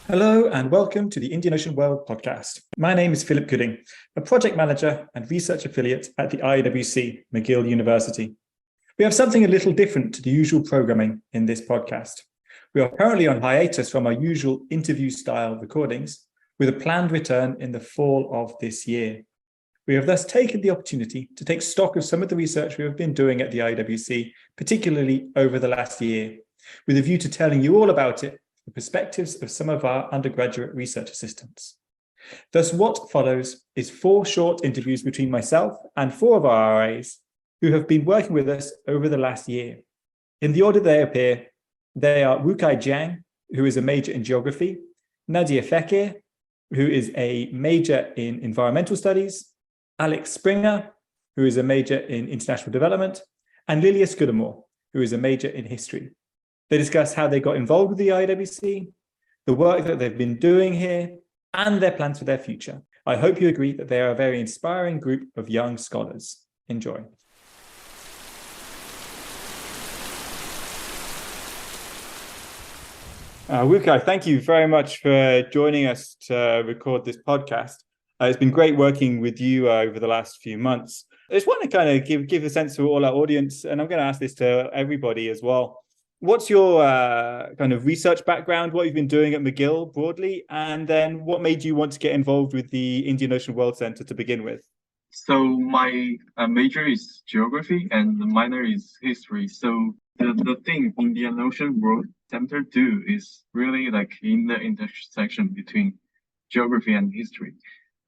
Hello and welcome to the Indian Ocean World podcast. My name is Philip Gooding, a project manager and research affiliate at the IOWC, McGill University. We have something a little different to the usual programming in this podcast. We are currently on hiatus from our usual interview-style recordings, with a planned return in the fall of this year. We have thus taken the opportunity to take stock of some of the research we have been doing at the IOWC, particularly over the last year, with a view to telling you all about it, the perspectives of some of our undergraduate research assistants. Thus, what follows is 4 short interviews between myself and 4 of our RAs who have been working with us over the last year. In the order they appear, they are Wukai Jiang, who is a major in geography, Nadia Fekih, who is a major in environmental studies, Alex Springer, who is a major in international development, and Lilia Scudamore, who is a major in history. They discuss how they got involved with the IOWC, the work that they've been doing here, and their plans for their future. I hope you agree that they are a very inspiring group of young scholars. Enjoy. Wukai, thank you very much for joining us to record this podcast. It's been great working with you over the last few months. I just want to kind of give a sense to all our audience, and I'm going to ask this to everybody as well. What's your kind of research background, what you've been doing at McGill broadly, and then what made you want to get involved with the Indian Ocean World Centre to begin with? So my major is geography and the minor is history. So the thing Indian Ocean World Centre do is really like in the intersection between geography and history.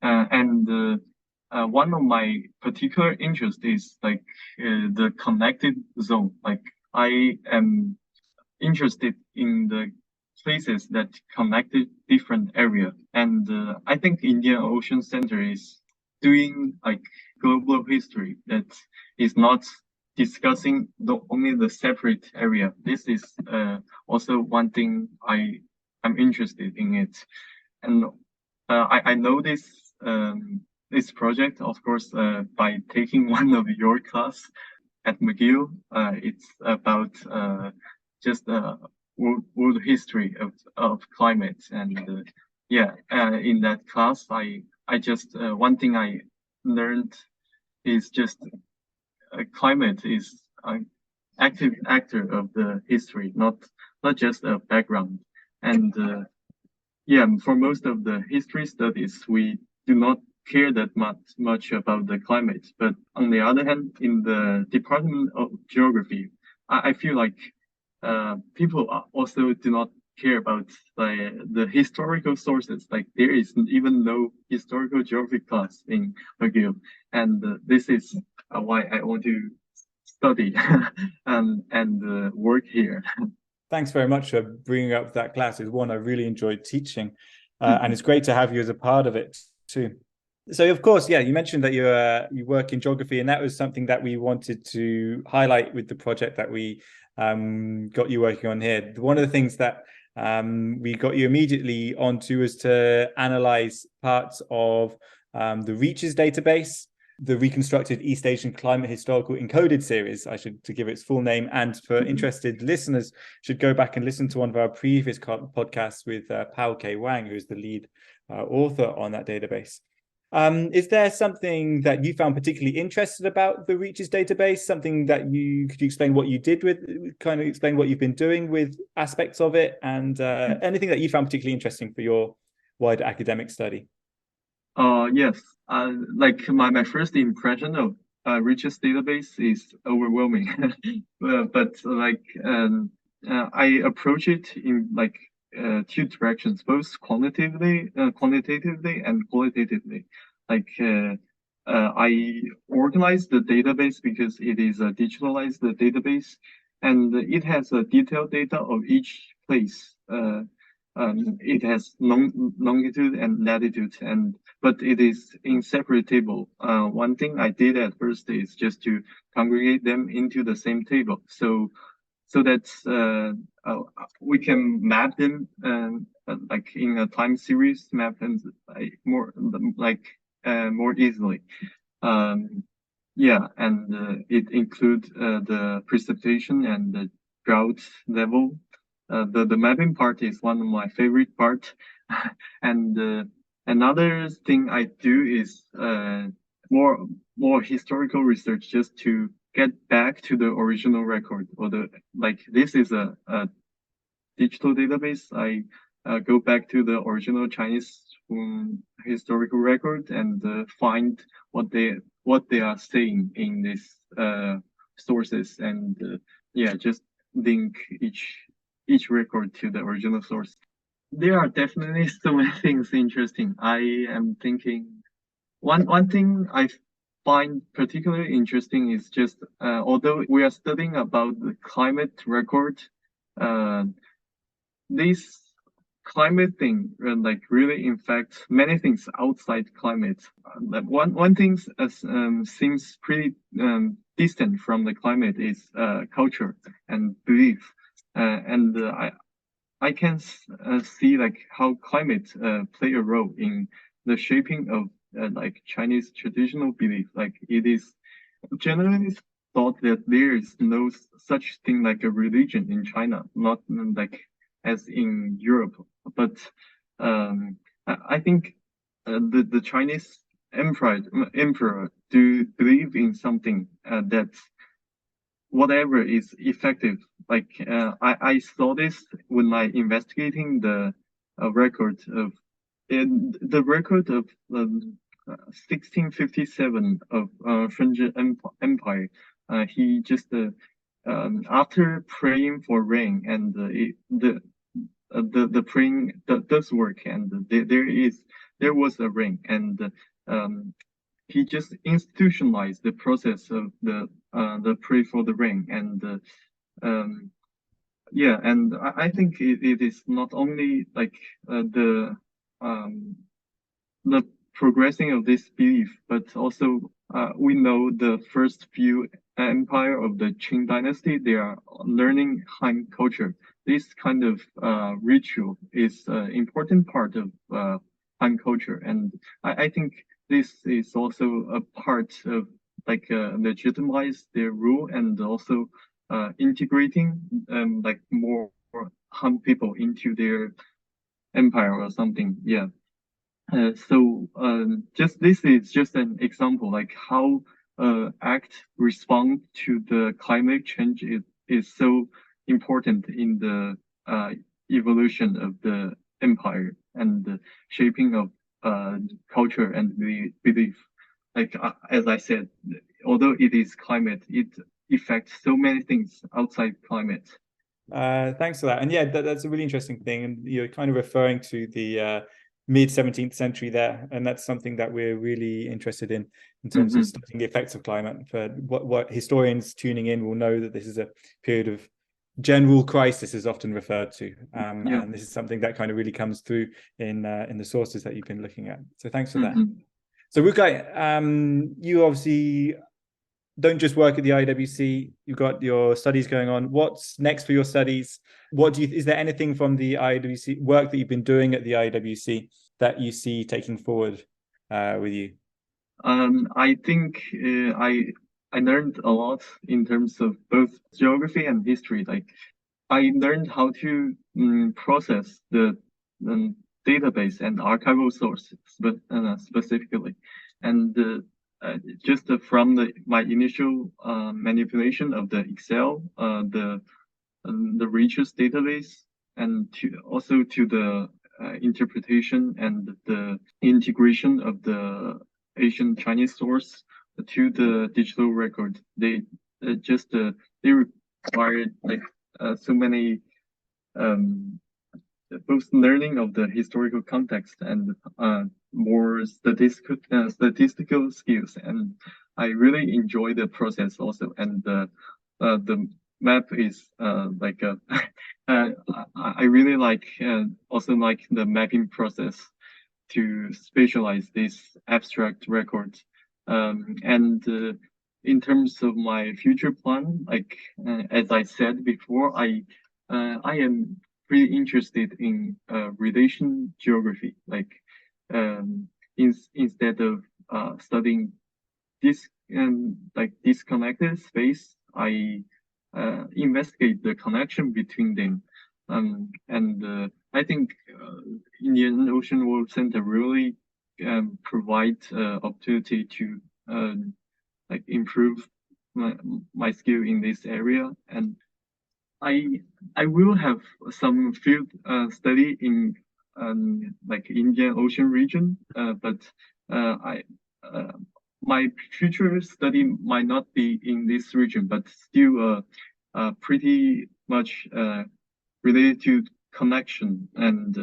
One of my particular interest is like the connected zone. Like I am interested in the places that connected different area. And I think Indian Ocean Center is doing like global history that is not discussing only the separate area. This is also one thing I'm interested in it. And I know this project, of course, by taking one of your class at McGill. It's about just world history of climate, and in that class, I just one thing I learned is just climate is an active actor of the history, not just a background. And for most of the history studies, we do not care that much about the climate. But on the other hand, in the Department of Geography, I feel like people also do not care about the historical sources. Like there is even no historical geography class in McGill, and this is why I want to study and work here. Thanks very much for bringing up that class. It's one I really enjoyed teaching, and it's great to have you as a part of it too. So, of course, you mentioned that you work in geography, and that was something that we wanted to highlight with the project that we got you working on here. One of the things that we got you immediately onto was to analyze parts of the REACHES database, the Reconstructed East Asian Climate Historical Encoded Series, to give its full name. And for interested listeners, should go back and listen to one of our previous podcasts with Pao K. Wang, who is the lead author on that database. Is there something that you found particularly interested about the REACHES database? Something that could you explain what you did with, kind of explain what you've been doing with aspects of it, and anything that you found particularly interesting for your wider academic study? Yes. Like my first impression of REACHES database is overwhelming, but like I approach it in like 2 directions, both quantitatively and qualitatively. Like I organize the database because it is a digitalized database, and it has a detailed data of each place. It has longitude and latitude, but it is in separate table. One thing I did at first is just to congregate them into the same table. So that we can map them like in a time series, map them more easily. And it includes the precipitation and the drought level, the mapping part is one of my favorite part. And another thing I do is more historical research, just to get back to the original record, or this is a digital database. I go back to the original Chinese historical record and find what they are saying in these sources, and just link each record to the original source. There are definitely so many things interesting. I am thinking one thing I find particularly interesting is just although we are studying about the climate record, this climate thing really infects many things outside climate. One thing seems pretty distant from the climate is culture and belief, and I can see how climate play a role in the shaping of Chinese traditional belief. It is generally thought that there is no such thing like a religion in China, not as in Europe. But I think the Chinese emperor do believe in something that whatever is effective. I saw this when I investigating the record of 1657 of Shenzhen Empire. He just after praying for rain, and the praying does work, and there was a rain, and he just institutionalized the process of the pray for the rain, and and I think it is not only the progressing of this belief, but also we know the first few empire of the Qing dynasty, they are learning Han culture. This kind of ritual is an important part of Han culture, and I think this is also a part of legitimize their rule, and also integrating more Han people into their empire or something. This is just an example, how act respond to the climate change is so important in the evolution of the empire and the shaping of culture and belief. As I said, although it is climate, it affects so many things outside climate. Thanks for that. And that's a really interesting thing. And you're kind of referring to the mid 17th century there, and that's something that we're really interested in terms of studying the effects of climate. For what historians tuning in will know, that this is a period of general crisis, is often referred to, and this is something that kind of really comes through in the sources that you've been looking at. So thanks for that. So Wukai, you obviously don't just work at the IOWC, you've got your studies going on. What's next for your studies? Is there anything from the IOWC work that you've been doing at the IOWC that you see taking forward with you? I think I learned a lot in terms of both geography and history. I learned how to process the database and archival sources, but specifically, and just from my initial manipulation of the Excel, the richest database, and also to the interpretation and the integration of the Asian Chinese source to the digital record. They required so many both learning of the historical context and more statistical skills, and I really enjoy the process also. And the map is I really also like the mapping process to spatialize these abstract records. And in terms of my future plan, as I said before, I am pretty interested in relation geography. Instead of studying this disconnected space, I investigate the connection between them. And I think Indian Ocean World Center really provide opportunity to like improve my skill in this area. And I will have some field study in like Indian Ocean region, but I my future study might not be in this region, but still pretty much related to connection. And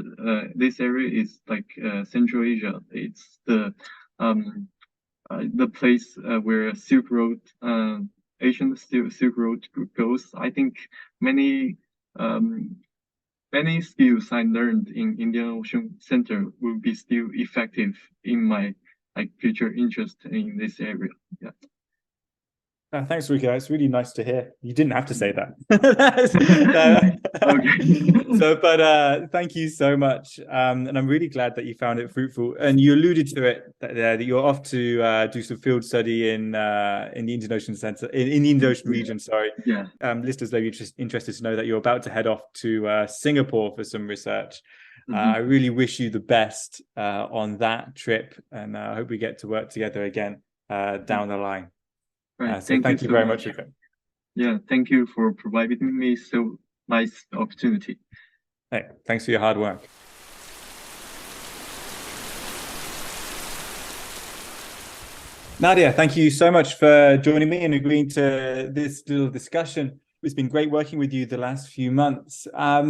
this area is like Central Asia. It's the place where Silk Road, Asian Silk Road goes. I think many many skills I learned in Indian Ocean Center will be still effective in my like future interest in this area. Yeah. Thanks, Wukai. It's really nice to hear. You didn't have to say that. Okay. But thank you so much. And I'm really glad that you found it fruitful. And you alluded to it that you're off to do some field study in the Indian Ocean Center, in the Indian Ocean region. Sorry. Yeah. Listeners may be interested to know that you're about to head off to Singapore for some research. I really wish you the best on that trip, and I hope we get to work together again down the line. Right. So thank you very much. Yeah, thank you for providing me so nice opportunity. Hey, thanks for your hard work. Nadia, thank you so much for joining me and agreeing to this little discussion. It's been great working with you the last few months. I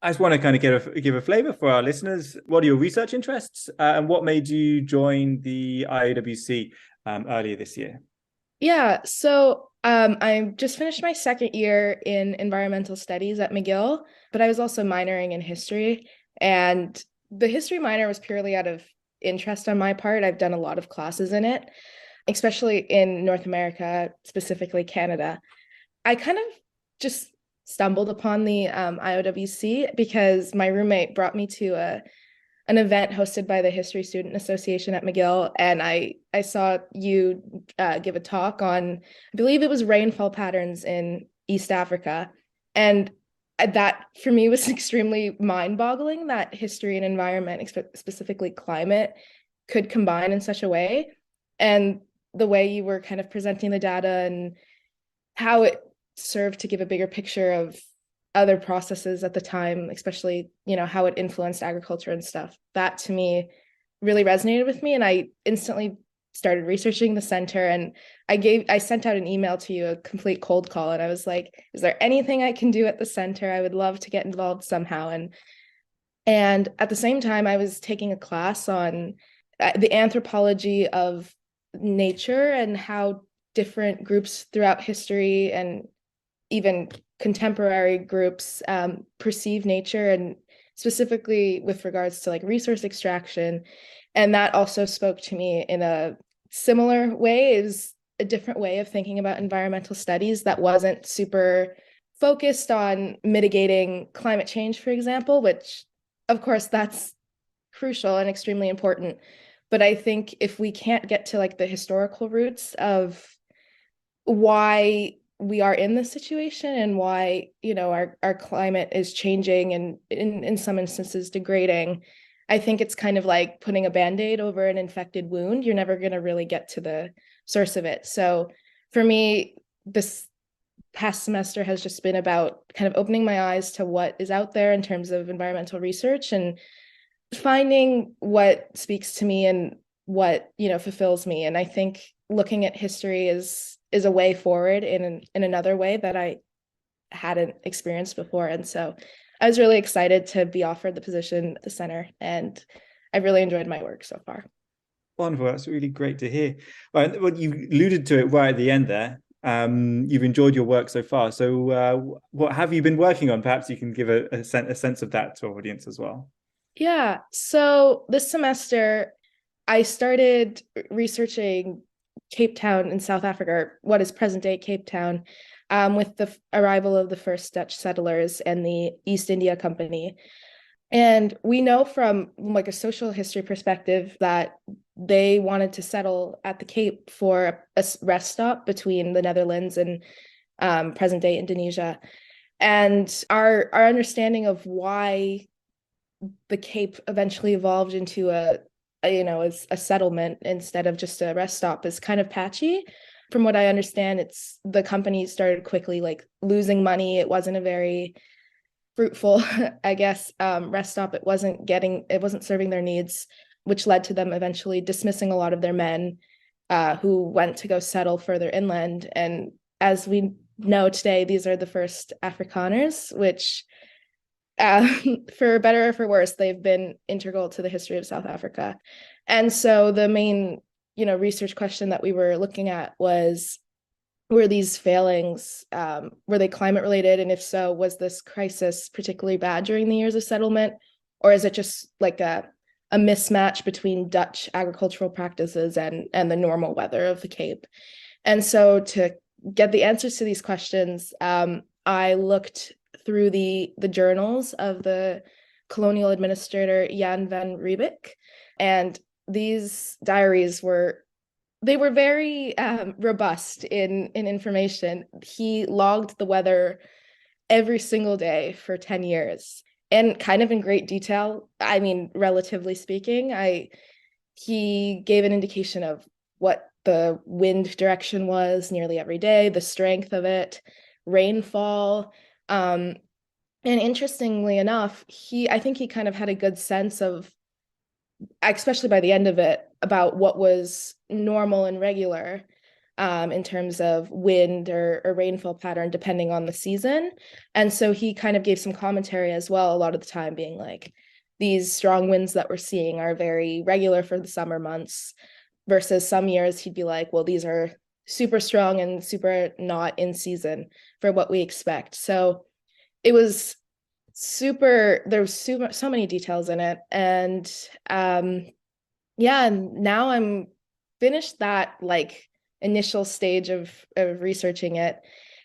just want to kind of give a flavor for our listeners. What are your research interests and what made you join the IOWC earlier this year? Yeah, so I just finished my second year in environmental studies at McGill, but I was also minoring in history. And the history minor was purely out of interest on my part. I've done a lot of classes in it, especially in North America, specifically Canada. I kind of just stumbled upon the IOWC because my roommate brought me to an event hosted by the History Student Association at McGill, and I saw you give a talk on, I believe it was rainfall patterns in East Africa, and that for me was extremely mind-boggling that history and environment, specifically climate, could combine in such a way. And the way you were kind of presenting the data and how it served to give a bigger picture of other processes at the time, especially, how it influenced agriculture and stuff. That to me really resonated with me. And I instantly started researching the center, and I sent out an email to you, a complete cold call. And I was like, is there anything I can do at the center? I would love to get involved somehow. And at the same time, I was taking a class on the anthropology of nature and how different groups throughout history and even contemporary groups perceive nature, and specifically with regards to like resource extraction. And that also spoke to me in a similar way. It was a different way of thinking about environmental studies that wasn't super focused on mitigating climate change, for example, which of course that's crucial and extremely important. But I think if we can't get to like the historical roots of why we are in this situation and why, our climate is changing and in some instances degrading, I think it's kind of like putting a Band-Aid over an infected wound. You're never going to really get to the source of it. So for me, this past semester has just been about kind of opening my eyes to what is out there in terms of environmental research and finding what speaks to me and what, fulfills me. And I think looking at history is a way forward in another way that I hadn't experienced before. And so I was really excited to be offered the position at the center, and I've really enjoyed my work so far. Wonderful. That's really great to hear. Well, you alluded to it right at the end there. You've enjoyed your work so far. So what have you been working on? Perhaps you can give a sense of that to our audience as well. Yeah. So this semester, I started researching Cape Town in South Africa, or what is present-day Cape Town, with the arrival of the first Dutch settlers and the East India Company. And we know from like a social history perspective that they wanted to settle at the Cape for a rest stop between the Netherlands and present-day Indonesia. And our understanding of why the Cape eventually evolved into a settlement instead of just a rest stop is kind of patchy. From what I understand, the company started quickly like losing money. It wasn't a very fruitful, I guess, rest stop. It wasn't serving their needs, which led to them eventually dismissing a lot of their men who went to go settle further inland. And as we know today, these are the first Afrikaners, which for better or for worse, they've been integral to the history of South Africa. And so the main, research question that we were looking at was, were these failings, were they climate related? And if so, was this crisis particularly bad during the years of settlement? Or is it just like a mismatch between Dutch agricultural practices and the normal weather of the Cape? And so to get the answers to these questions, I looked through the journals of the colonial administrator Jan van Riebeeck, and these diaries were very robust in information. He logged the weather every single day for 10 years, and kind of in great detail. I mean, relatively speaking, he gave an indication of what the wind direction was nearly every day, the strength of it, rainfall. And interestingly enough, I think he kind of had a good sense of, especially by the end of it, about what was normal and regular in terms of wind or rainfall pattern, depending on the season. And so he kind of gave some commentary as well, a lot of the time being like, these strong winds that we're seeing are very regular for the summer months, versus some years he'd be like, well, these are super strong and super not in season for what we expect. So it was there was so many details in it. And and now I'm finished that like initial stage of researching it.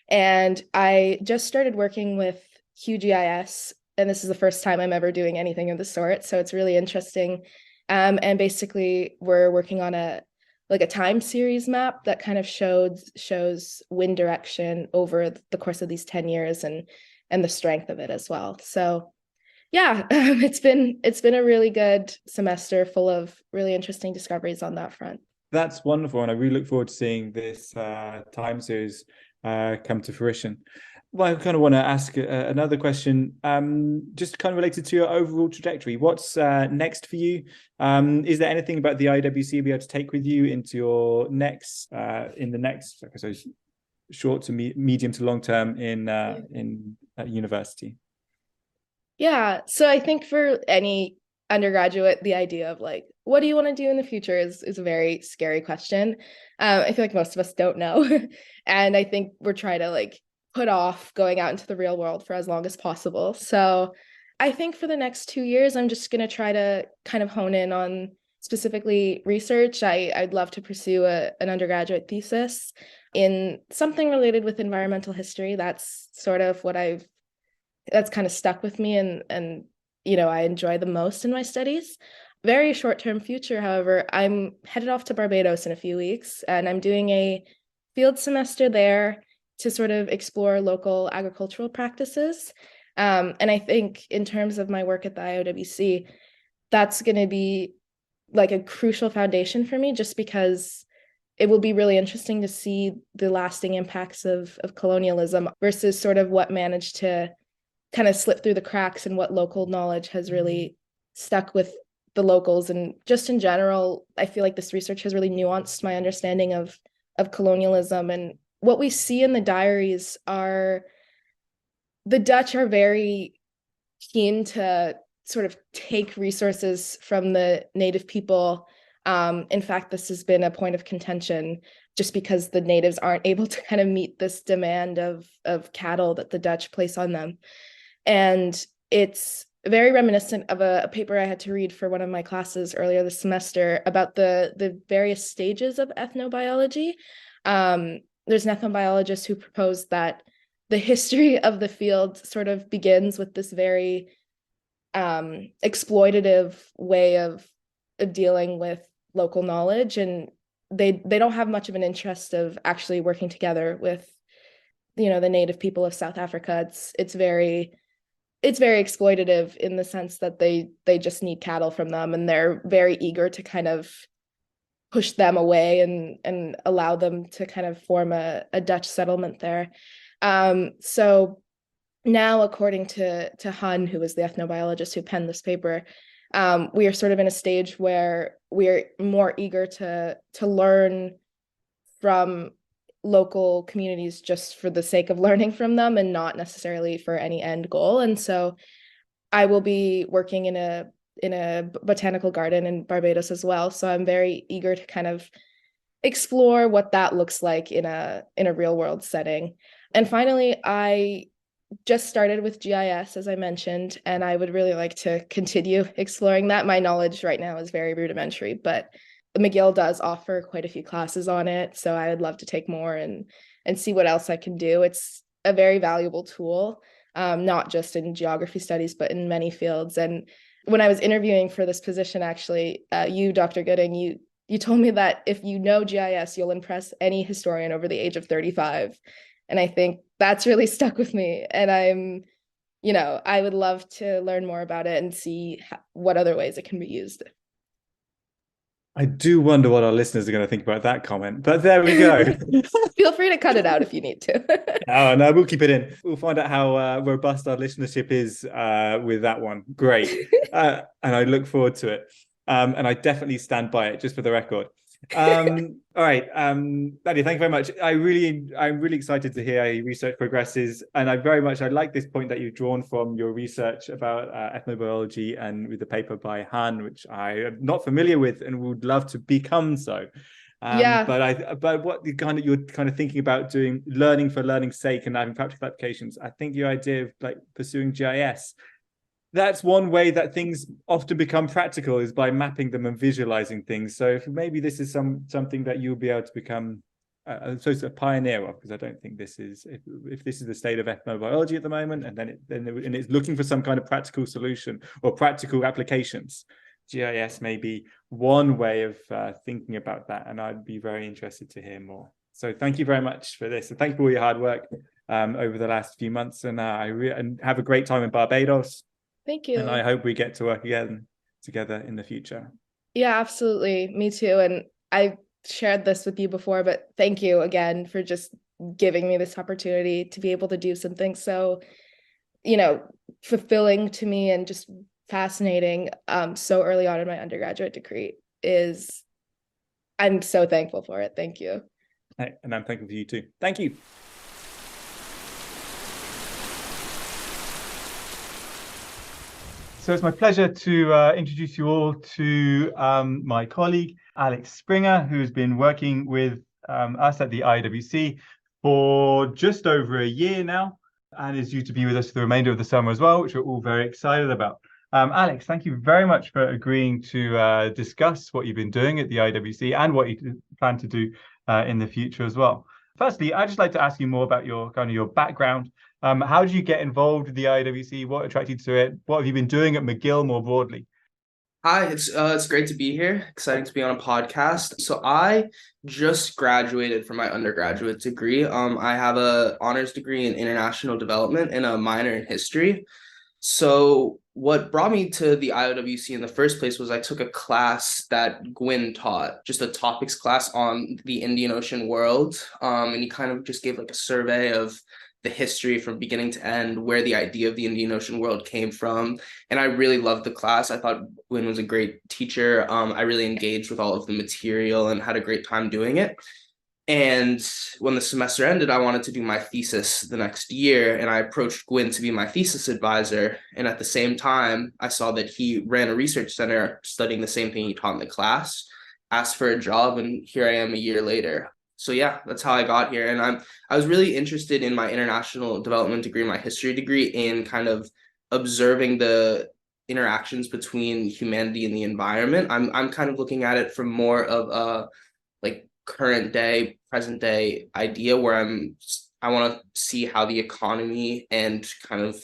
And I just started working with QGIS, and this is the first time I'm ever doing anything of the sort. So it's really interesting. And basically we're working on a time series map that kind of shows wind direction over the course of these 10 years and the strength of it as well. So yeah, it's been a really good semester full of really interesting discoveries on that front. That's wonderful, and I really look forward to seeing this time series come to fruition. Well, I kind of want to ask another question, just kind of related to your overall trajectory. What's next for you? Is there anything about the IOWC you'll be able to take with you into your next, in the next, I suppose, short to medium to long term at university? Yeah, so I think for any undergraduate, the idea of like, what do you want to do in the future is a very scary question. I feel like most of us don't know. And I think we're trying to like put off going out into the real world for as long as possible. So I think for the next 2 years, I'm just going to try to kind of hone in on specifically research. I'd love to pursue an undergraduate thesis in something related with environmental history. That's sort of that's kind of stuck with me and I enjoy the most in my studies. Very short-term future, however, I'm headed off to Barbados in a few weeks, and I'm doing a field semester there to sort of explore local agricultural practices. And I think in terms of my work at the IOWC, that's going to be like a crucial foundation for me, just because it will be really interesting to see the lasting impacts of colonialism versus sort of what managed to kind of slip through the cracks and what local knowledge has really stuck with the locals. And just in general, I feel like this research has really nuanced my understanding of colonialism. And what we see in the diaries are the Dutch are very keen to sort of take resources from the native people. In fact, this has been a point of contention just because the natives aren't able to kind of meet this demand of cattle that the Dutch place on them. And it's very reminiscent of a paper I had to read for one of my classes earlier this semester about the various stages of ethnobiology. There's an ethnobiologist who proposed that the history of the field sort of begins with this very exploitative way of dealing with local knowledge, and they don't have much of an interest of actually working together with the native people of South Africa. It's very exploitative in the sense that they just need cattle from them, and they're very eager to kind of push them away and allow them to kind of form a Dutch settlement there. So now, according to Hun, who was the ethnobiologist who penned this paper, we are sort of in a stage where we're more eager to learn from local communities just for the sake of learning from them and not necessarily for any end goal. And so I will be working in a botanical garden in Barbados as well. So I'm very eager to kind of explore what that looks like in a real world setting. And finally, I just started with GIS, as I mentioned, and I would really like to continue exploring that. My knowledge right now is very rudimentary, but McGill does offer quite a few classes on it, so I would love to take more and see what else I can do. It's a very valuable tool, not just in geography studies, but in many fields. And when I was interviewing for this position, actually, you, Dr. Gooding, you told me that if you know GIS, you'll impress any historian over the age of 35. And I think that's really stuck with me. And I would love to learn more about it and see what other ways it can be used. I do wonder what our listeners are going to think about that comment, but there we go. Feel free to cut it out if you need to. Oh, no, we'll keep it in. We'll find out how robust our listenership is with that one. Great. And I look forward to it. And I definitely stand by it, just for the record. All right, Nadia, thank you very much. I'm really excited to hear how your research progresses, and I like this point that you've drawn from your research about ethnobiology and with the paper by Han, which I am not familiar with and would love to become so. But what you're kind of thinking about doing learning for learning's sake and having practical applications. I think your idea of like pursuing GIS, that's one way that things often become practical, is by mapping them and visualizing things. So if maybe this is something that you'll be able to become a pioneer of, because I don't think this is, if this is the state of ethnobiology at the moment, and then it's looking for some kind of practical solution or practical applications, GIS may be one way of thinking about that, and I'd be very interested to hear more. So thank you very much for this, and thank you for all your hard work over the last few months, and and have a great time in Barbados. Thank you. And I hope we get to work again together in the future. Yeah, absolutely. Me too. And I shared this with you before, but thank you again for just giving me this opportunity to be able to do something so, fulfilling to me and just fascinating so early on in my undergraduate degree. I'm so thankful for it. Thank you. And I'm thankful for you too. Thank you. So it's my pleasure to introduce you all to my colleague, Alex Springer, who's been working with us at the IOWC for just over a year now, and is due to be with us for the remainder of the summer as well, which we're all very excited about. Alex, thank you very much for agreeing to discuss what you've been doing at the IOWC and what you plan to do in the future as well. Firstly, I'd just like to ask you more about your background. How did you get involved with the IOWC? What attracted you to it? What have you been doing at McGill more broadly? Hi, it's great to be here. Exciting to be on a podcast. So I just graduated from my undergraduate degree. I have an honors degree in international development and a minor in history. So what brought me to the IOWC in the first place was I took a class that Gwyn taught, just a topics class on the Indian Ocean world. And he kind of just gave like a survey of the history from beginning to end, where the idea of the Indian Ocean world came from. And I really loved the class. I thought Gwyn was a great teacher. I really engaged with all of the material and had a great time doing it. And when the semester ended, I wanted to do my thesis the next year, and I approached Gwyn to be my thesis advisor. And at the same time, I saw that he ran a research center studying the same thing he taught in the class, asked for a job, and here I am a year later. So yeah, that's how I got here. And I was really interested in my international development degree, my history degree, in kind of observing the interactions between humanity and the environment. I'm kind of looking at it from more of a like current day, present day idea, where I want to see how the economy and kind of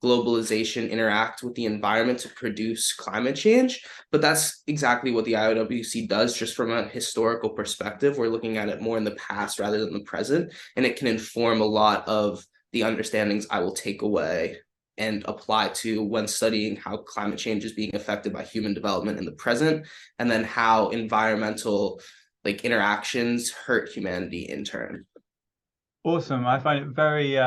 globalization interact with the environment to produce climate change. But that's exactly what the IOWC does, just from a historical perspective. We're looking at it more in the past rather than the present, and it can inform a lot of the understandings I will take away and apply to when studying how climate change is being affected by human development in the present, and then how environmental interactions hurt humanity in turn. Awesome. I find it very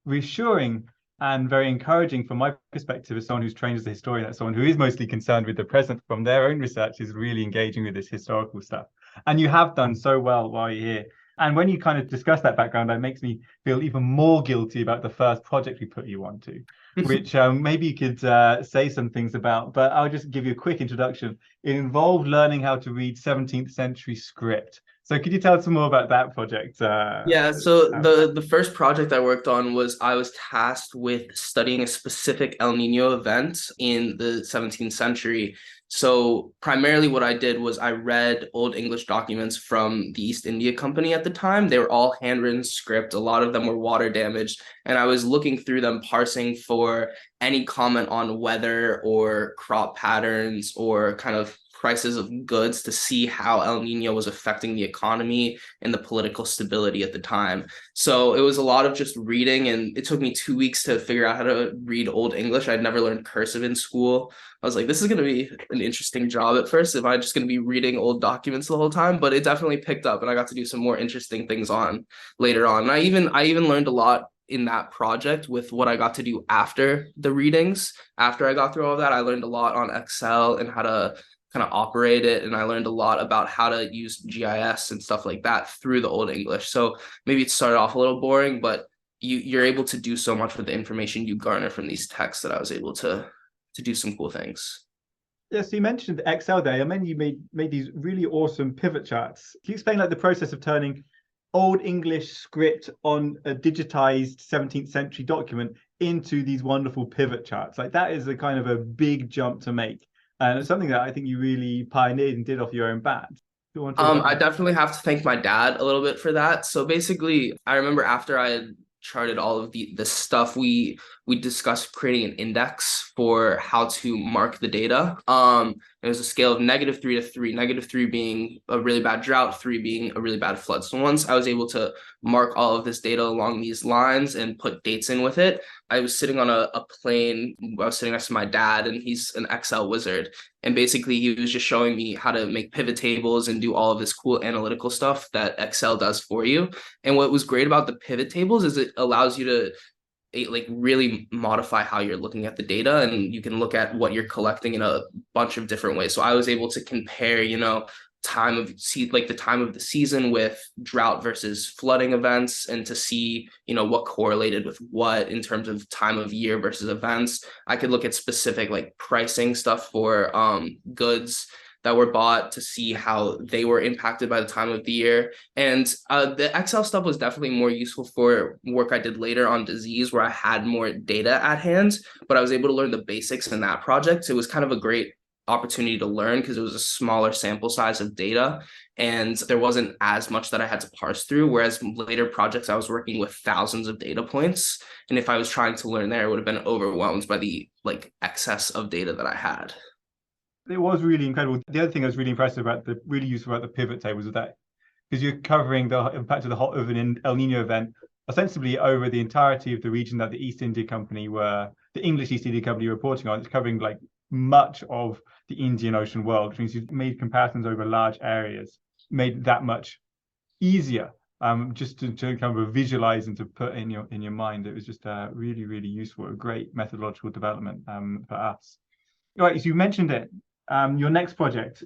reassuring and very encouraging from my perspective as someone who's trained as a historian, that someone who is mostly concerned with the present from their own research is really engaging with this historical stuff. And you have done so well while you're here. And when you kind of discuss that background, that makes me feel even more guilty about the first project we put you onto, which maybe you could say some things about, but I'll just give you a quick introduction. It involved learning how to read 17th century script. So could you tell us some more about that project? Yeah, so the first project I worked on was I was tasked with studying a specific El Nino event in the 17th century. So primarily what I did was I read Old English documents from the East India Company at the time. They were all handwritten script. A lot of them were water damaged. And I was looking through them, parsing for any comment on weather or crop patterns or kind of prices of goods to see how El Nino was affecting the economy and the political stability at the time. So it was a lot of just reading, and it took me 2 weeks to figure out how to read Old English. I'd never learned cursive in school. I was like, this is going to be an interesting job at first if I'm just going to be reading old documents the whole time, but it definitely picked up, and I got to do some more interesting things on later on. And I even learned a lot in that project with what I got to do after the readings. After I got through all of that, I learned a lot on Excel and how to kind of operate it, and I learned a lot about how to use GIS and stuff like that through the Old English. So maybe it started off a little boring, but you're able to do so much with the information you garner from these texts that I was able to do some cool things. Yeah, so you mentioned Excel there. I mean, you made these really awesome pivot charts. Can you explain the process of turning Old English script on a digitized 17th century document into these wonderful pivot charts? That is a kind of a big jump to make. And it's something that I think you really pioneered and did off your own bat. I definitely have to thank my dad a little bit for that. So basically, I remember after I had charted all of the stuff, we discussed creating an index for how to mark the data. It was a scale of -3 to 3, -3 being a really bad drought, 3 being a really bad flood. So once I was able to mark all of this data along these lines and put dates in with it, I was sitting on a plane. I was sitting next to my dad, and he's an Excel wizard. And basically, he was just showing me how to make pivot tables and do all of this cool analytical stuff that Excel does for you. And what was great about the pivot tables is it allows you to really modify how you're looking at the data, and you can look at what you're collecting in a bunch of different ways. So I was able to compare, time of the time of the season with drought versus flooding events, and to see, what correlated with what in terms of time of year versus events. I could look at specific pricing stuff for goods that were bought to see how they were impacted by the time of the year. And the Excel stuff was definitely more useful for work I did later on disease, where I had more data at hand, but I was able to learn the basics in that project. So it was kind of a great opportunity to learn because it was a smaller sample size of data, and there wasn't as much that I had to parse through. Whereas later projects, I was working with thousands of data points, and if I was trying to learn there, I would have been overwhelmed by the excess of data that I had. It was really incredible. The other thing I was really impressed about, really useful about the pivot tables, is that because you're covering the impact of an El Nino event ostensibly over the entirety of the region that the East India Company the English East India Company were reporting on. It's covering much of the Indian Ocean world, which means you've made comparisons over large areas, made it that much easier just to kind of visualize and to put in your mind. It was just really, really useful, a great methodological development for us. All right, so you mentioned it. Your next project,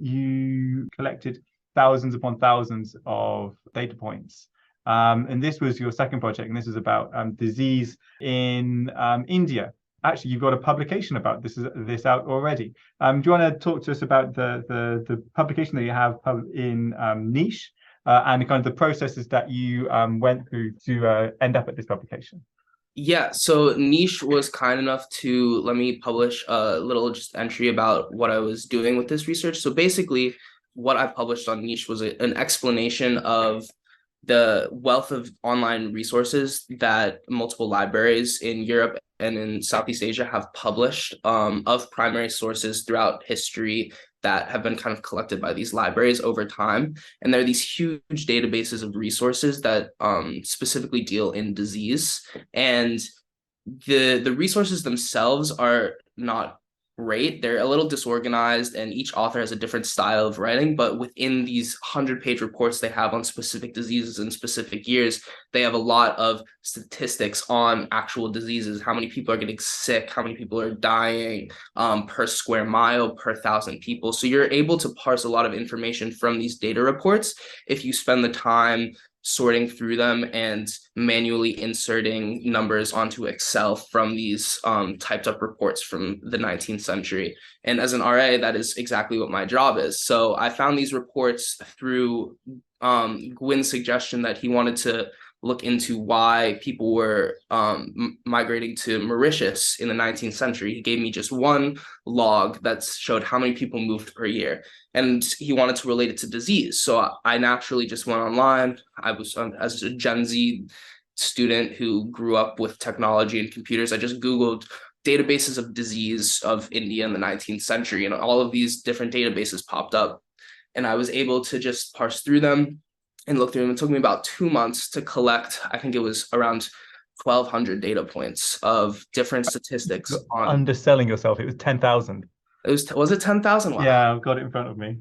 you collected thousands upon thousands of data points. And this was your second project, and this is about disease in India. Actually, you've got a publication about this out already. Do you want to talk to us about the publication that you have in Niche and kind of the processes that you went through to end up at this publication? Yeah, so Niche was kind enough to let me publish a little just entry about what I was doing with this research. So basically, what I published on Niche was an explanation of the wealth of online resources that multiple libraries in Europe and in Southeast Asia have published of primary sources throughout history that have been kind of collected by these libraries over time. And there are these huge databases of resources that specifically deal in disease. And the resources themselves are not great. They're a little disorganized, and each author has a different style of writing. But within these 100-page reports they have on specific diseases in specific years, they have a lot of statistics on actual diseases, how many people are getting sick, how many people are dying per square mile, per 1,000 people. So you're able to parse a lot of information from these data reports if you spend the time sorting through them and manually inserting numbers onto Excel from these typed up reports from the 19th century. And as an RA, that is exactly what my job is. So I found these reports through Gwyn's suggestion that he wanted to look into why people were migrating to Mauritius in the 19th century. He gave me just one log that showed how many people moved per year, and he wanted to relate it to disease. So I naturally just went online. I was, as a Gen Z student who grew up with technology and computers, I just Googled databases of disease of India in the 19th century, and all of these different databases popped up. And I was able to just parse through them and look through them. It took me about 2 months to collect, I think it was around 1,200 data points of different statistics. Underselling yourself. It was 10,000. Was it 10,000? Wow. Yeah, I've got it in front of me.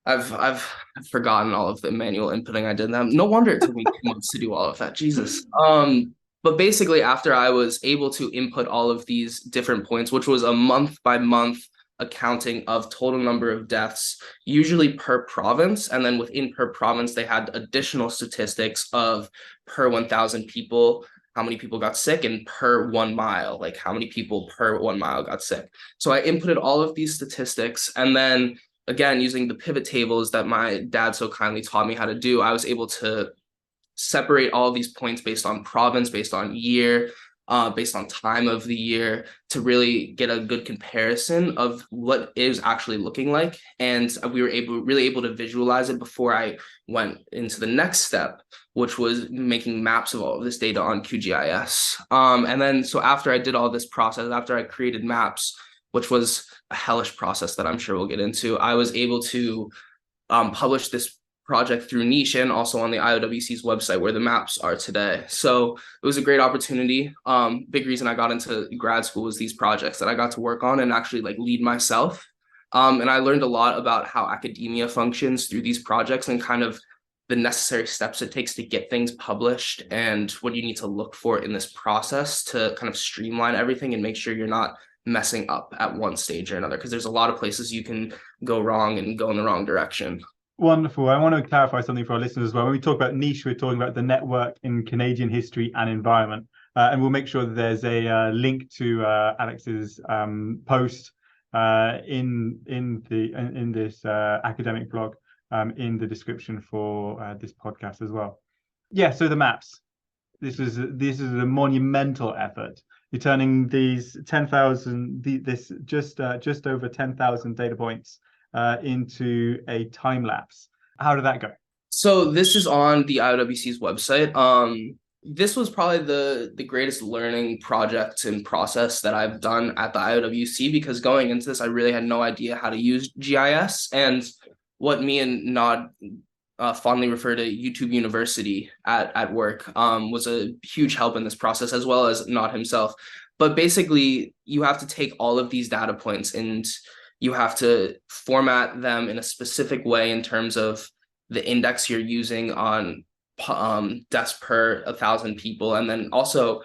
I've forgotten all of the manual inputting I did. No wonder it took me 2 months to do all of that. Jesus. But basically, after I was able to input all of these different points, which was a month by month accounting of total number of deaths, usually per province, and then within per province they had additional statistics of per 1,000 people, how many people got sick, and per 1 mile, like how many people per 1 mile got sick. So I inputted all of these statistics, and then again, using the pivot tables that my dad so kindly taught me how to do, I was able to separate all of these points based on province, based on year, based on time of the year, to really get a good comparison of what it is actually looking like. And we were really able to visualize it before I went into the next step, which was making maps of all of this data on QGIS. And then, so after I did all this process, after I created maps, which was a hellish process that I'm sure we'll get into, I was able to publish this project through Niche and also on the IOWC's website where the maps are today. So it was a great opportunity. Big reason I got into grad school was these projects that I got to work on and actually like lead myself. And I learned a lot about how academia functions through these projects and kind of the necessary steps it takes to get things published and what you need to look for in this process to kind of streamline everything and make sure you're not messing up at one stage or another, because there's a lot of places you can go wrong and go in the wrong direction. Wonderful. I want to clarify something for our listeners as well. When we talk about niche, we're talking about the network in Canadian history and environment. And we'll make sure that there's a link to Alex's post in this academic blog in the description for this podcast as well. Yeah, so the maps. This is a monumental effort. You're turning these 10,000, this just over 10,000 data points into a time lapse. How did that go? So this is on the IOWC's website. This was probably the greatest learning project and process that I've done at the IOWC, because going into this, I really had no idea how to use GIS. And what me and Nod fondly refer to YouTube University at work was a huge help in this process, as well as Nod himself. But basically, you have to take all of these data points and you have to format them in a specific way in terms of the index you're using on deaths per 1,000 people. And then also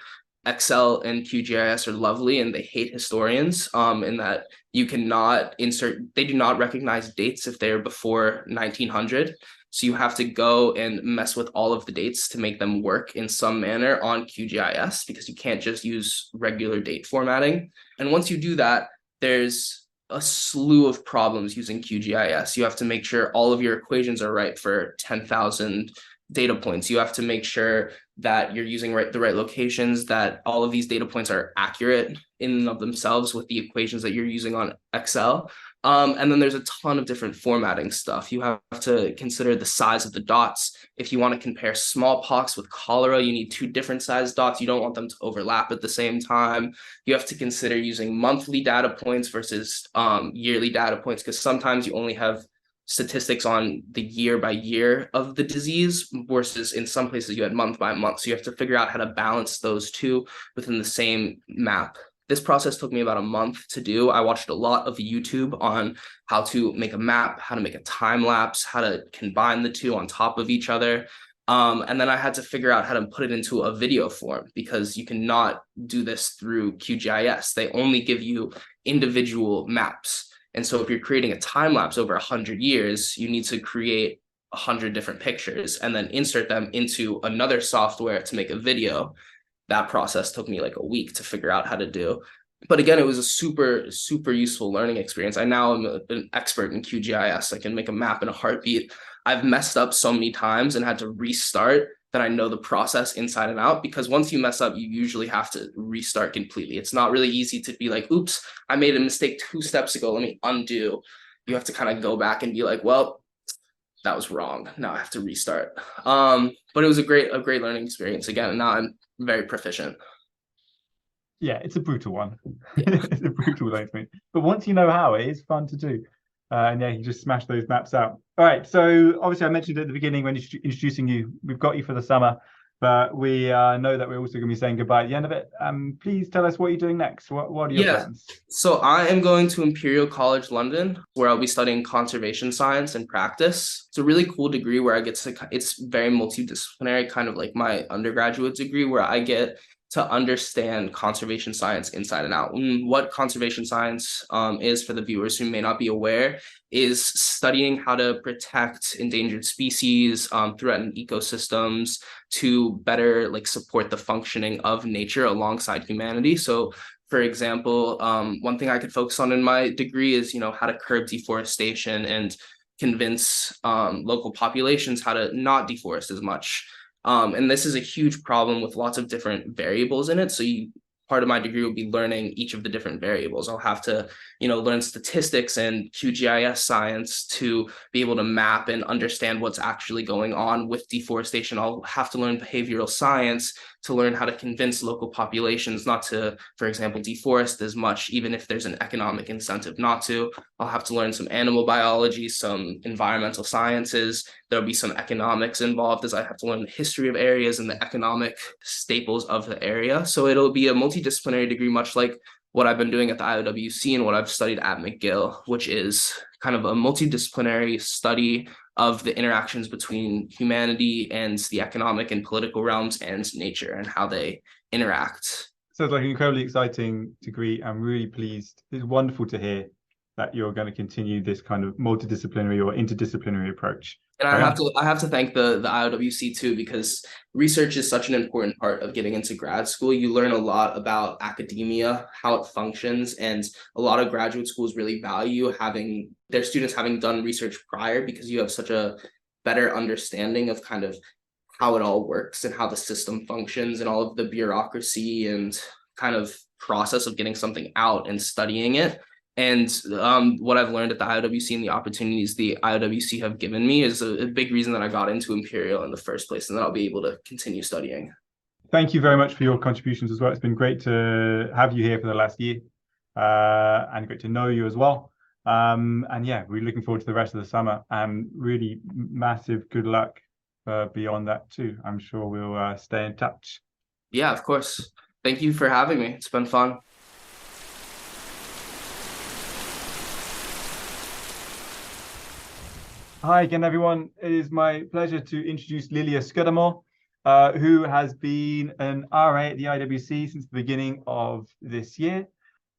Excel and QGIS are lovely and they hate historians in that you cannot they do not recognize dates if they're before 1900. So you have to go and mess with all of the dates to make them work in some manner on QGIS, because you can't just use regular date formatting. And once you do that, there's a slew of problems using QGIS. You have to make sure all of your equations are right for 10,000 data points. You have to make sure that you're using the right locations, that all of these data points are accurate in and of themselves with the equations that you're using on Excel. And then there's a ton of different formatting stuff. You have to consider the size of the dots. If you want to compare smallpox with cholera, you need two different size dots. You don't want them to overlap at the same time. You have to consider using monthly data points versus yearly data points, because sometimes you only have statistics on the year by year of the disease versus in some places you had month by month. So you have to figure out how to balance those two within the same map. This process took me about a month to do. I watched a lot of YouTube on how to make a map, how to make a time lapse, how to combine the two on top of each other. And then I had to figure out how to put it into a video form, because you cannot do this through QGIS. They only give you individual maps. And so if you're creating a time lapse over 100 years, you need to create 100 different pictures and then insert them into another software to make a video. That process took me like a week to figure out how to do. But again, it was a super, super useful learning experience. I now am an expert in QGIS. I can make a map in a heartbeat. I've messed up so many times and had to restart that I know the process inside and out, because once you mess up, you usually have to restart completely. It's not really easy to be like, oops, I made a mistake 2 steps ago, let me undo. You have to kind of go back and be like, well, that was wrong. Now I have to restart. But it was a great learning experience again. And now I'm very proficient. Yeah, it's a brutal one. It's a brutal learning experience. But once you know how, it is fun to do. And yeah, you just smash those maps out. All right. So obviously I mentioned at the beginning when introducing you, we've got you for the summer, but we know that we're also going to be saying goodbye at the end of it. Please tell us what you're doing next. What are your plans? So I am going to Imperial College London, where I'll be studying conservation science and practice. It's a really cool degree where I get to, it's very multidisciplinary, kind of like my undergraduate degree, where I get to understand conservation science inside and out. What conservation science is, for the viewers who may not be aware, is studying how to protect endangered species, threatened ecosystems, to better like support the functioning of nature alongside humanity. So for example, one thing I could focus on in my degree is, how to curb deforestation and convince local populations how to not deforest as much. And this is a huge problem with lots of different variables in it. So part of my degree will be learning each of the different variables. I'll have to, learn statistics and QGIS science to be able to map and understand what's actually going on with deforestation. I'll have to learn behavioral science to learn how to convince local populations not to, for example, deforest as much, even if there's an economic incentive not to. I'll have to learn some animal biology, some environmental sciences. There'll be some economics involved, as I have to learn the history of areas and the economic staples of the area. So it'll be a multidisciplinary degree, much like what I've been doing at the IOWC and what I've studied at McGill, which is kind of a multidisciplinary study of the interactions between humanity and the economic and political realms and nature and how they interact. So it's like an incredibly exciting degree. I'm really pleased. It's wonderful to hear that you're going to continue this kind of multidisciplinary or interdisciplinary approach. And I have to thank the IOWC too, because research is such an important part of getting into grad school. You learn a lot about academia, how it functions, and a lot of graduate schools really value having their students having done research prior, because you have such a better understanding of kind of how it all works and how the system functions and all of the bureaucracy and kind of process of getting something out and studying it. And what I've learned at the IOWC and the opportunities the IOWC have given me is a big reason that I got into Imperial in the first place, and that I'll be able to continue studying. Thank you very much for your contributions as well. It's been great to have you here for the last year, and great to know you as well. And yeah, we're looking forward to the rest of the summer, and really massive good luck beyond that too. I'm sure we'll stay in touch. Yeah, of course. Thank you for having me. It's been fun. Hi again, everyone. It is my pleasure to introduce Lilia Scudamore, who has been an RA at the IWC since the beginning of this year.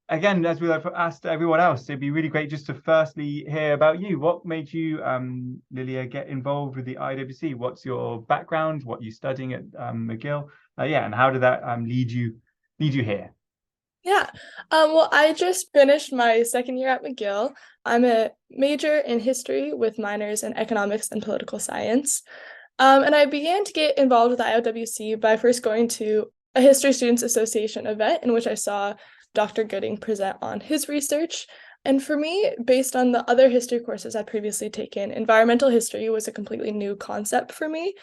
Again, as we've asked everyone else, it'd be really great just to firstly hear about you. What made you, Lilia, get involved with the IWC? What's your background? What are you studying at McGill? And how did that lead you here? Yeah, well, I just finished my second year at McGill. I'm a major in history with minors in economics and political science. And I began to get involved with the IOWC by first going to a History Students Association event in which I saw Dr. Gooding present on his research. And for me, based on the other history courses I'd previously taken, environmental history was a completely new concept for me.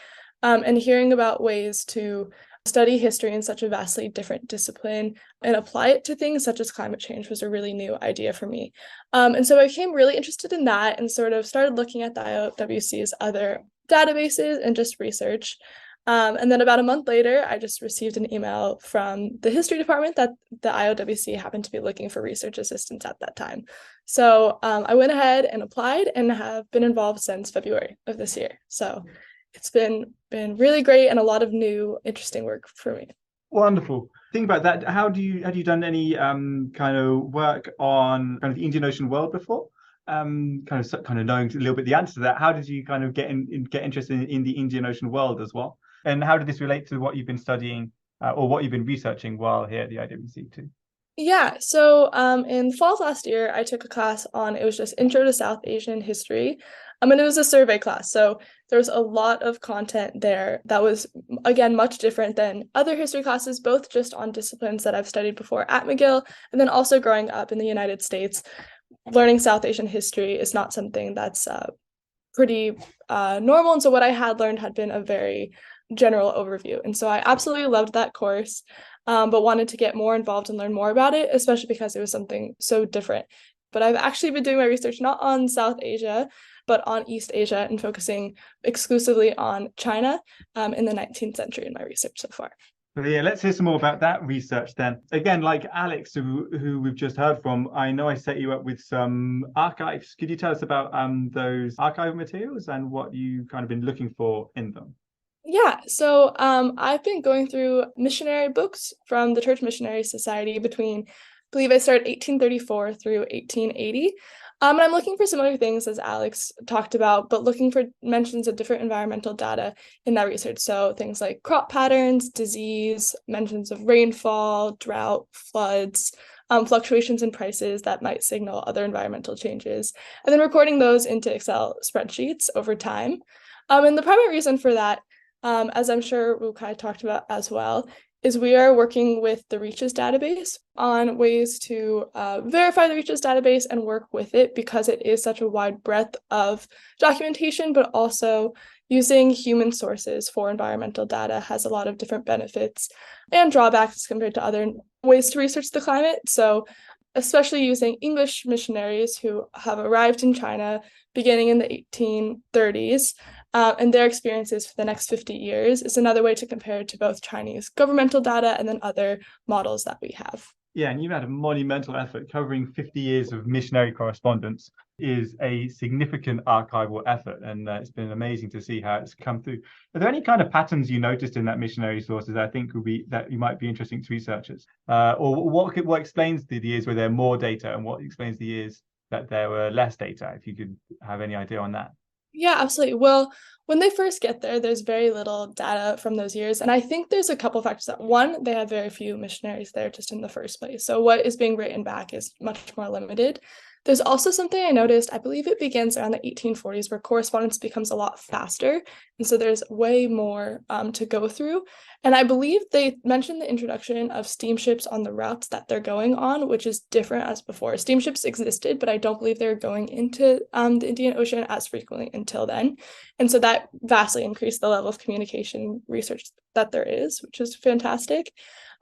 And hearing about ways to study history in such a vastly different discipline and apply it to things such as climate change was a really new idea for me. And so I became really interested in that and sort of started looking at the IOWC's other databases and just research. And then about a month later, I just received an email from the history department that the IOWC happened to be looking for research assistants at that time. So I went ahead and applied and have been involved since February of this year. So it's been really great and a lot of new, interesting work for me. Wonderful. Think about that. Had you done any kind of work on kind of the Indian Ocean world before? Kind of knowing a little bit the answer to that. How did you kind of get interested in the Indian Ocean world as well? And how did this relate to what you've been studying or what you've been researching while here at the IWC too? Yeah, so in fall of last year, I took a class it was just Intro to South Asian History. And it was a survey class. So there was a lot of content there that was, again, much different than other history classes, both just on disciplines that I've studied before at McGill, and then also growing up in the United States. Learning South Asian history is not something that's pretty normal. And so what I had learned had been a very general overview. And so I absolutely loved that course, but wanted to get more involved and learn more about it, especially because it was something so different. But I've actually been doing my research not on South Asia, but on East Asia and focusing exclusively on China in the 19th century in my research so far. Yeah, let's hear some more about that research then. Again, like Alex, who we've just heard from, I know I set you up with some archives. Could you tell us about those archive materials and what you kind of been looking for in them? Yeah, so I've been going through missionary books from the Church Missionary Society between, I believe I started 1834 through 1880. And I'm looking for similar things as Alex talked about, but looking for mentions of different environmental data in that research. So things like crop patterns, disease, mentions of rainfall, drought, floods, fluctuations in prices that might signal other environmental changes, and then recording those into Excel spreadsheets over time. And the primary reason for that, as I'm sure Wukai talked about as well, is we are working with the REACHES database on ways to verify the REACHES database and work with it because it is such a wide breadth of documentation, but also using human sources for environmental data has a lot of different benefits and drawbacks compared to other ways to research the climate. So especially using English missionaries who have arrived in China beginning in the 1830s, and their experiences for the next 50 years is another way to compare to both Chinese governmental data and then other models that we have. Yeah, and you've had a monumental effort. Covering 50 years of missionary correspondence is a significant archival effort, and it's been amazing to see how it's come through. Are there any kind of patterns you noticed in that missionary sources I think that you might be interesting to researchers? Or what explains the years where there are more data and what explains the years that there were less data, if you could have any idea on that? Yeah, absolutely. Well, when they first get there, there's very little data from those years. And I think there's a couple factors that, one, they have very few missionaries there just in the first place. So what is being written back is much more limited. There's also something I noticed, I believe it begins around the 1840s, where correspondence becomes a lot faster. And so there's way more to go through. And I believe they mentioned the introduction of steamships on the routes that they're going on, which is different as before. Steamships existed, but I don't believe they were going into the Indian Ocean as frequently until then. And so that vastly increased the level of communication research that there is, which is fantastic.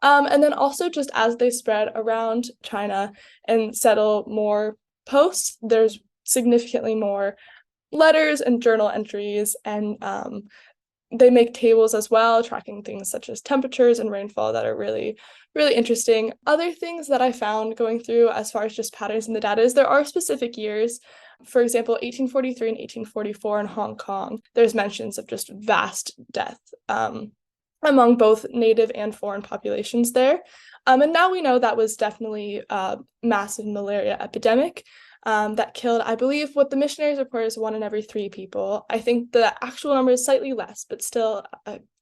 And then also just as they spread around China and settle more posts, there's significantly more letters and journal entries, and they make tables as well, tracking things such as temperatures and rainfall that are really, really interesting. Other things that I found going through as far as just patterns in the data is there are specific years. For example, 1843 and 1844 in Hong Kong, there's mentions of just vast death among both native and foreign populations there. And now we know that was definitely a massive malaria epidemic that killed, I believe, what the missionaries report is 1 in every 3 people. I think the actual number is slightly less, but still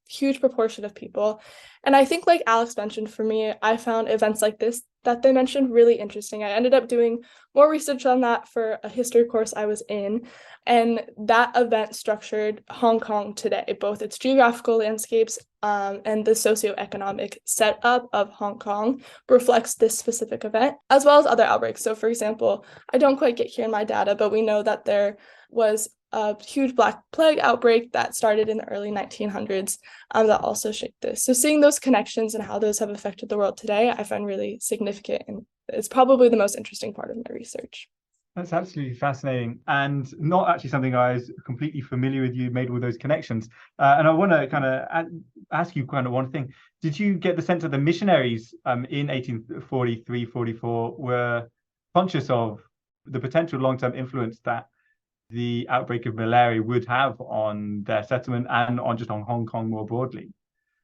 huge proportion of people. And I think, like Alex mentioned, for me, I found events like this that they mentioned really interesting. I ended up doing more research on that for a history course I was in. And that event structured Hong Kong today, both its geographical landscapes and the socioeconomic setup of Hong Kong reflects this specific event, as well as other outbreaks. So, for example, I don't quite get here in my data, but we know that there was a huge Black Plague outbreak that started in the early 1900s that also shaped this. So seeing those connections and how those have affected the world today, I find really significant, and it's probably the most interesting part of my research. That's absolutely fascinating, and not actually something I was completely familiar with. You made all those connections, and I want to kind of ask you kind of one thing. Did you get the sense that the missionaries in 1843-44 were conscious of the potential long-term influence that the outbreak of malaria would have on their settlement and on Hong Kong more broadly?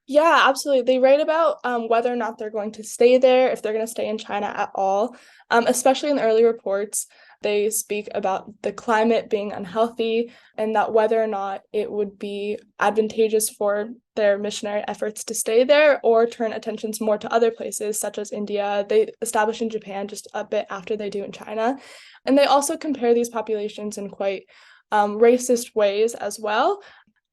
Yeah, absolutely. They write about whether or not they're going to stay there, if they're going to stay in China at all, especially in the early reports. They speak about the climate being unhealthy and that whether or not it would be advantageous for their missionary efforts to stay there or turn attentions more to other places, such as India. They establish in Japan just a bit after they do in China. And they also compare these populations in quite racist ways as well.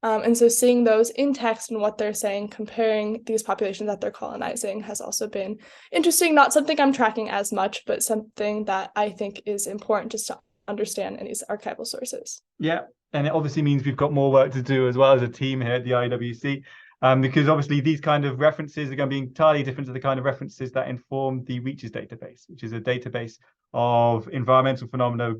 And so seeing those in text and what they're saying, comparing these populations that they're colonizing has also been interesting. Not something I'm tracking as much, but something that I think is important just to understand in these archival sources. Yeah, and it obviously means we've got more work to do as well as a team here at the IOWC, because obviously these kind of references are going to be entirely different to the kind of references that inform the REACHES database, which is a database of environmental phenomena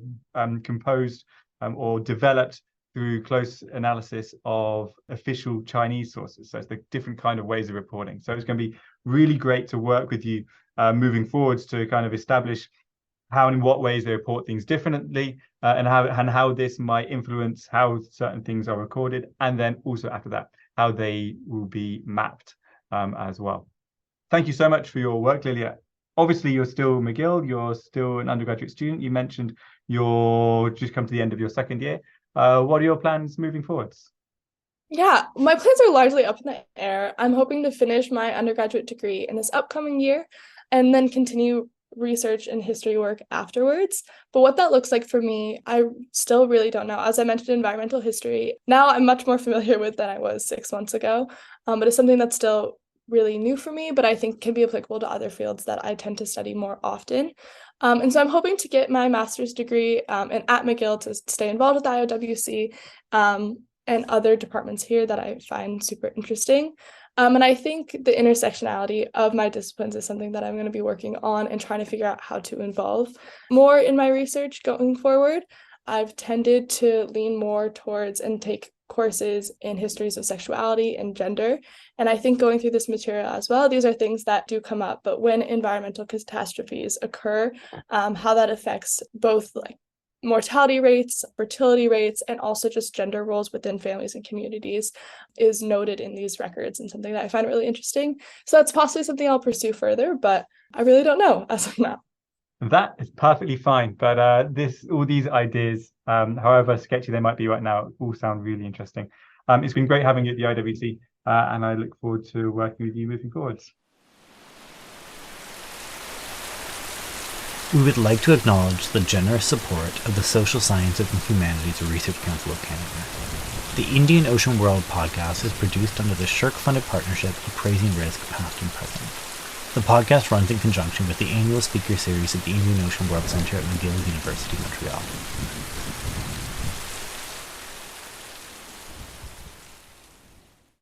composed or developed through close analysis of official Chinese sources. So it's the different kind of ways of reporting. So it's going to be really great to work with you moving forwards to kind of establish how and in what ways they report things differently and how this might influence how certain things are recorded. And then also after that, how they will be mapped as well. Thank you so much for your work, Lilia. Obviously, you're still McGill, you're still an undergraduate student. You mentioned you're just come to the end of your second year. What are your plans moving forwards? Yeah, my plans are largely up in the air. I'm hoping to finish my undergraduate degree in this upcoming year and then continue research and history work afterwards. But what that looks like for me, I still really don't know. As I mentioned, environmental history, now I'm much more familiar with than I was 6 months ago, but it's something that's still really new for me, but I think can be applicable to other fields that I tend to study more often. And so I'm hoping to get my master's degree and at McGill to stay involved with IOWC and other departments here that I find super interesting. And I think the intersectionality of my disciplines is something that I'm going to be working on and trying to figure out how to involve more in my research going forward. I've tended to lean more towards and take courses in histories of sexuality and gender. And I think going through this material as well, these are things that do come up, but when environmental catastrophes occur, how that affects both like mortality rates, fertility rates, and also just gender roles within families and communities is noted in these records and something that I find really interesting. So that's possibly something I'll pursue further, but I really don't know as of now. That is perfectly fine, but all these ideas, however sketchy they might be right now, all sound really interesting. It's been great having you at the IWC, and I look forward to working with you moving forwards. We would like to acknowledge the generous support of the Social Sciences and Humanities Research Council of Canada. The Indian Ocean World podcast is produced under the SSHRC-funded Partnership, Appraising Risk, past and present. The podcast runs in conjunction with the annual speaker series at the Indian Ocean World Centre at McGill University, Montreal.